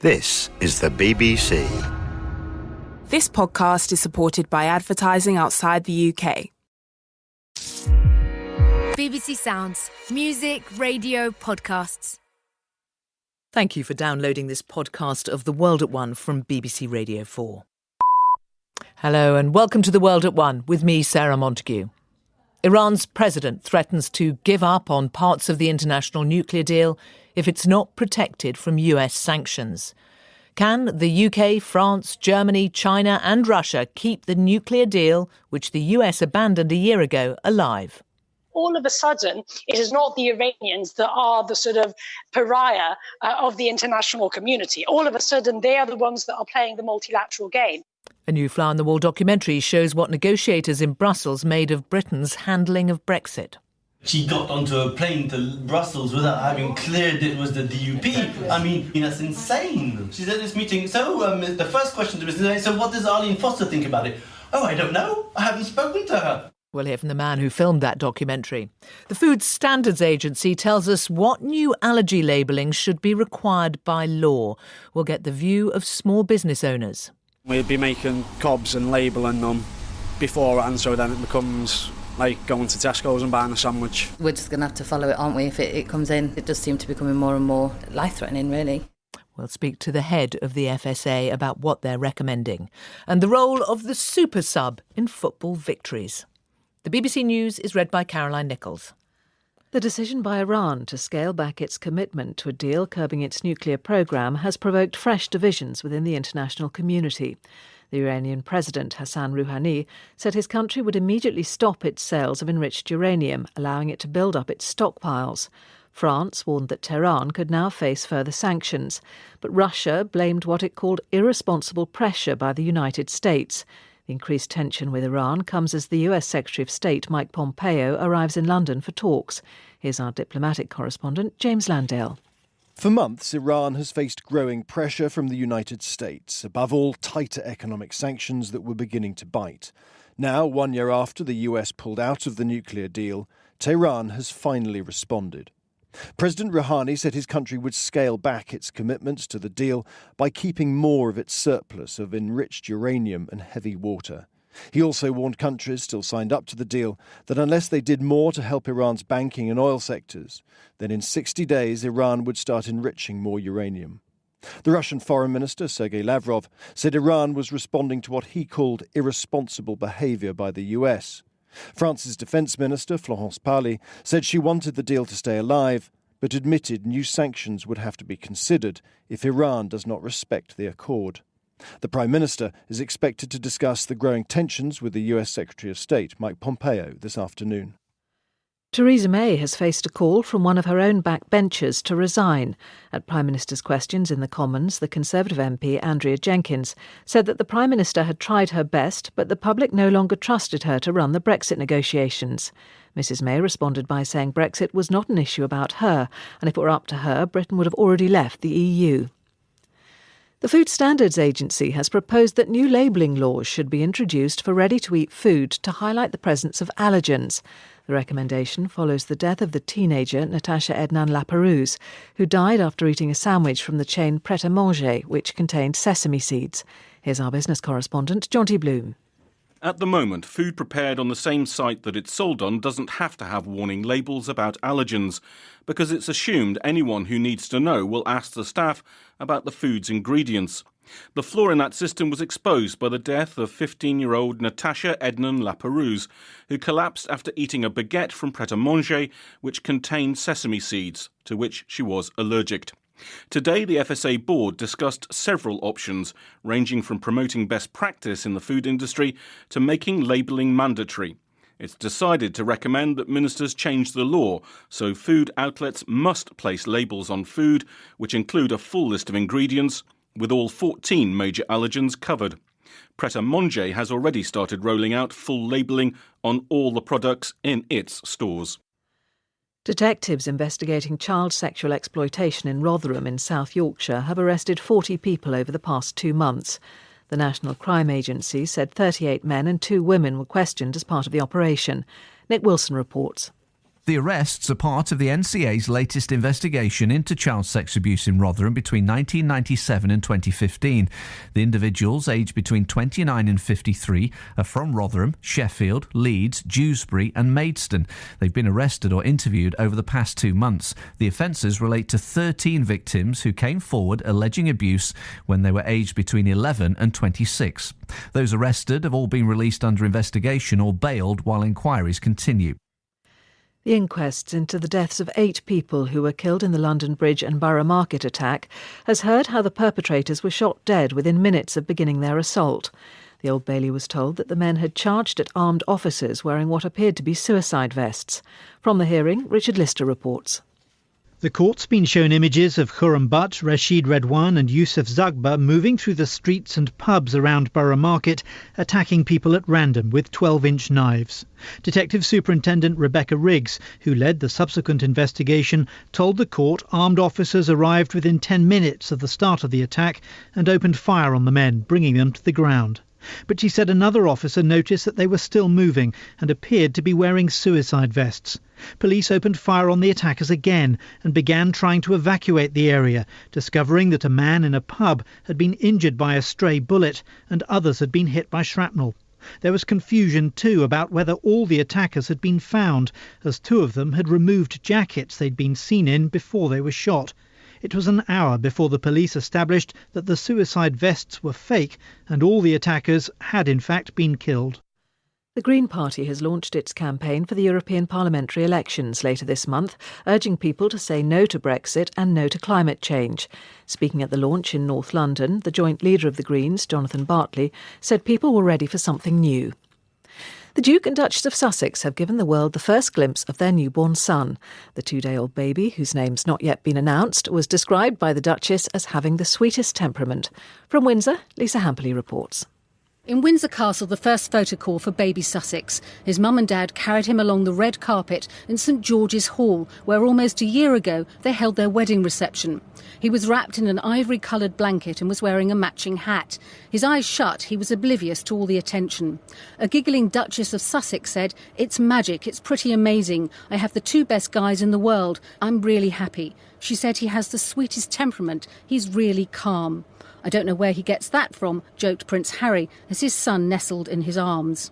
This is the BBC. This podcast is supported by advertising outside the UK. BBC Sounds. Music, radio, podcasts. Thank you for downloading this podcast of The World at One from BBC Radio 4. Hello and welcome to The World at One with me, Sarah Montague. Iran's president threatens to give up on parts of the international nuclear deal if it's not protected from US sanctions. Can the UK, France, Germany, China and Russia keep the nuclear deal, which the US abandoned a year ago, alive? All of a sudden, it is not the Iranians that are the sort of pariah of the international community. All of a sudden, they are the ones that are playing the multilateral game. A new fly-on-the-wall documentary shows what negotiators in Brussels made of Britain's handling of Brexit. She got onto a plane to Brussels without having cleared it was the DUP. I mean, that's insane. She's at this meeting. So the first question to Mr. So what does Arlene Foster think about it? Oh, I don't know. I haven't spoken to her. We'll hear from the man who filmed that documentary. The Food Standards Agency tells us what new allergy labelling should be required by law. We'll get the view of small business owners. We'd be making cobs and labelling them beforehand, so then it becomes like going to Tesco's and buying a sandwich. We're just going to have to follow it, aren't we, if it comes in. It does seem to be becoming more and more life-threatening, really. We'll speak to the head of the FSA about what they're recommending and the role of the super sub in football victories. The BBC News is read by Caroline Nichols. The decision by Iran to scale back its commitment to a deal curbing its nuclear programme has provoked fresh divisions within the international community. The Iranian President Hassan Rouhani said his country would immediately stop its sales of enriched uranium, allowing it to build up its stockpiles. France warned that Tehran could now face further sanctions, but Russia blamed what it called irresponsible pressure by the United States. The increased tension with Iran comes as the US Secretary of State Mike Pompeo arrives in London for talks. Here's our diplomatic correspondent, James Landale. For months, Iran has faced growing pressure from the United States, above all tighter economic sanctions that were beginning to bite. Now, 1 year after the US pulled out of the nuclear deal, Tehran has finally responded. President Rouhani said his country would scale back its commitments to the deal by keeping more of its surplus of enriched uranium and heavy water. He also warned countries still signed up to the deal that unless they did more to help Iran's banking and oil sectors, then in 60 days Iran would start enriching more uranium. The Russian Foreign Minister, Sergei Lavrov, said Iran was responding to what he called irresponsible behaviour by the US. France's Defence Minister, Florence Parly, said she wanted the deal to stay alive, but admitted new sanctions would have to be considered if Iran does not respect the accord. The Prime Minister is expected to discuss the growing tensions with the US Secretary of State, Mike Pompeo, this afternoon. Theresa May has faced a call from one of her own backbenchers to resign. At Prime Minister's questions in the Commons, the Conservative MP Andrea Jenkins said that the Prime Minister had tried her best, but the public no longer trusted her to run the Brexit negotiations. Mrs May responded by saying Brexit was not an issue about her, and if it were up to her, Britain would have already left the EU. The Food Standards Agency has proposed that new labelling laws should be introduced for ready-to-eat food to highlight the presence of allergens. The recommendation follows the death of the teenager Natasha Ednan Laperouse, who died after eating a sandwich from the chain Pret-a-Manger, which contained sesame seeds. Here's our business correspondent, Jonty Bloom. At the moment, food prepared on the same site that it's sold on doesn't have to have warning labels about allergens, because it's assumed anyone who needs to know will ask the staff about the food's ingredients. The flaw in that system was exposed by the death of 15-year-old Natasha Ednan Laperouse, who collapsed after eating a baguette from Pret-a-Manger, which contained sesame seeds, to which she was allergic. Today, the FSA board discussed several options, ranging from promoting best practice in the food industry to making labelling mandatory. It's decided to recommend that ministers change the law so food outlets must place labels on food, which include a full list of ingredients, with all 14 major allergens covered. Pret-a-Manger has already started rolling out full labelling on all the products in its stores. Detectives investigating child sexual exploitation in Rotherham in South Yorkshire have arrested 40 people over the past 2 months. The National Crime Agency said 38 men and 2 women were questioned as part of the operation. Nick Wilson reports. The arrests are part of the NCA's latest investigation into child sex abuse in Rotherham between 1997 and 2015. The individuals, aged between 29 and 53, are from Rotherham, Sheffield, Leeds, Dewsbury and Maidstone. They've been arrested or interviewed over the past 2 months. The offences relate to 13 victims who came forward alleging abuse when they were aged between 11 and 26. Those arrested have all been released under investigation or bailed while inquiries continue. The inquest into the deaths of 8 people who were killed in the London Bridge and Borough Market attack has heard how the perpetrators were shot dead within minutes of beginning their assault. The Old Bailey was told that the men had charged at armed officers wearing what appeared to be suicide vests. From the hearing, Richard Lister reports. The court's been shown images of Khurram Butt, Rashid Redwan and Yusuf Zagba moving through the streets and pubs around Borough Market, attacking people at random with 12-inch knives. Detective Superintendent Rebecca Riggs, who led the subsequent investigation, told the court armed officers arrived within 10 minutes of the start of the attack and opened fire on the men, bringing them to the ground. But she said another officer noticed that they were still moving and appeared to be wearing suicide vests. Police opened fire on the attackers again and began trying to evacuate the area, discovering that a man in a pub had been injured by a stray bullet and others had been hit by shrapnel. There was confusion too about whether all the attackers had been found, as 2 of them had removed jackets they'd been seen in before they were shot. It was an hour before the police established that the suicide vests were fake and all the attackers had in fact been killed. The Green Party has launched its campaign for the European parliamentary elections later this month, urging people to say no to Brexit and no to climate change. Speaking at the launch in North London, the joint leader of the Greens, Jonathan Bartley, said people were ready for something new. The Duke and Duchess of Sussex have given the world the first glimpse of their newborn son. The 2-day-old baby, whose name's not yet been announced, was described by the Duchess as having the sweetest temperament. From Windsor, Lisa Hamperley reports. In Windsor Castle, the first photo call for baby Sussex. His mum and dad carried him along the red carpet in St George's Hall, where almost a year ago they held their wedding reception. He was wrapped in an ivory-coloured blanket and was wearing a matching hat. His eyes shut, he was oblivious to all the attention. A giggling Duchess of Sussex said, "It's magic, it's pretty amazing. I have the 2 best guys in the world. I'm really happy." She said he has the sweetest temperament. He's really calm. "I don't know where he gets that from," joked Prince Harry as his son nestled in his arms.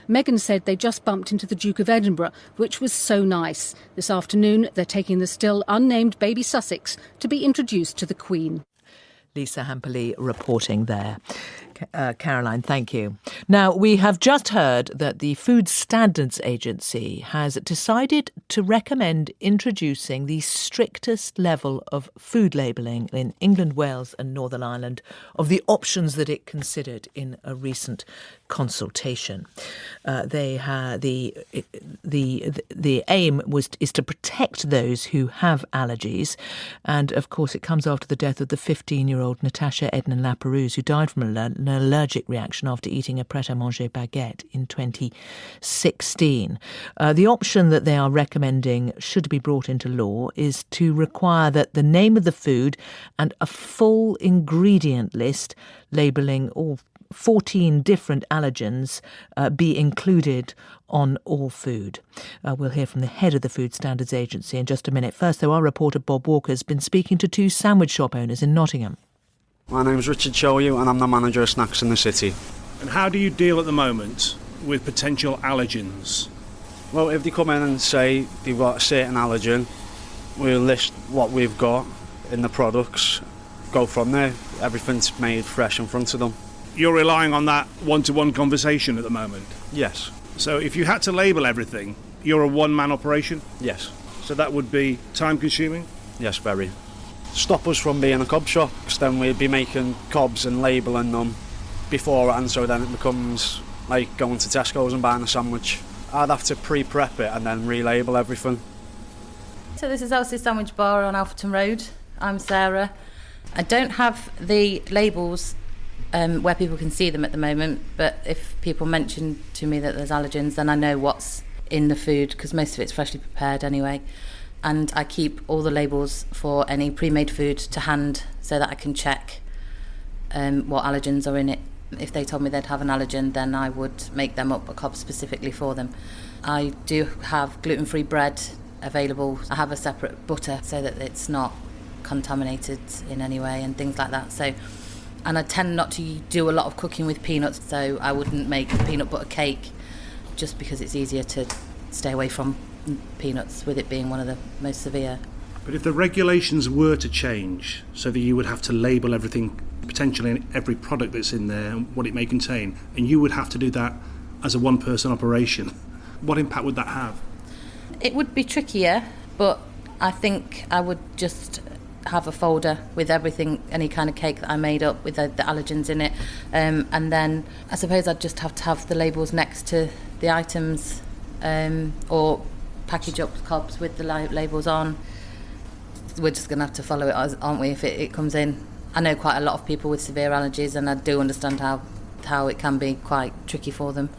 Meghan said they just bumped into the Duke of Edinburgh, which was so nice. This afternoon, they're taking the still unnamed baby Sussex to be introduced to the Queen. Lisa Hamperley reporting there. Caroline, thank you. Now, we have just heard that the Food Standards Agency has decided to recommend introducing the strictest level of food labelling in England, Wales and Northern Ireland of the options that it considered in a recent consultation. The aim is to protect those who have allergies, and of course it comes after the death of the 15-year-old Natasha Ednan-Laperouse, who died from an allergic reaction after eating a pret-a-manger baguette in 2016. The option that they are recommending should be brought into law is to require that the name of the food and a full ingredient list labelling all 14 different allergens be included on all food. We'll hear from the head of the Food Standards Agency in just a minute. First, though, our reporter Bob Walker has been speaking to 2 sandwich shop owners in Nottingham. My name's Richard Shoyu and I'm the manager of Snacks in the City. And how do you deal at the moment with potential allergens? Well, if they come in and say they've got a certain allergen, we'll list what we've got in the products, go from there. Everything's made fresh in front of them. You're relying on that one-to-one conversation at the moment? Yes. So if you had to label everything, you're a one-man operation? Yes. So that would be time-consuming? Yes, very. Stop us from being a cob shop, because then we'd be making cobs and labelling them beforehand, so then it becomes like going to Tesco's and buying a sandwich. I'd have to pre-prep it and then relabel everything. So this is Elsie's Sandwich Bar on Alfreton Road. I'm Sarah. I don't have the labels where people can see them at the moment, but if people mention to me that there's allergens, then I know what's in the food, because most of it's freshly prepared anyway. And I keep all the labels for any pre-made food to hand so that I can check what allergens are in it. If they told me they'd have an allergen, then I would make them up a cob specifically for them. I do have gluten-free bread available. I have a separate butter so that it's not contaminated in any way and things like that. So, and I tend not to do a lot of cooking with peanuts, so I wouldn't make a peanut butter cake just because it's easier to stay away from peanuts with it being one of the most severe. But if the regulations were to change so that you would have to label everything, potentially in every product that's in there and what it may contain, and you would have to do that as a one-person operation, what impact would that have? It would be trickier, but I think I would just have a folder with everything, any kind of cake that I made up with the allergens in it, and then I suppose I'd just have to have the labels next to the items, or package up cobs with the labels on. We're just going to have to follow it, aren't we, if it comes in. I know quite a lot of people with severe allergies, and I do understand how it can be quite tricky for them.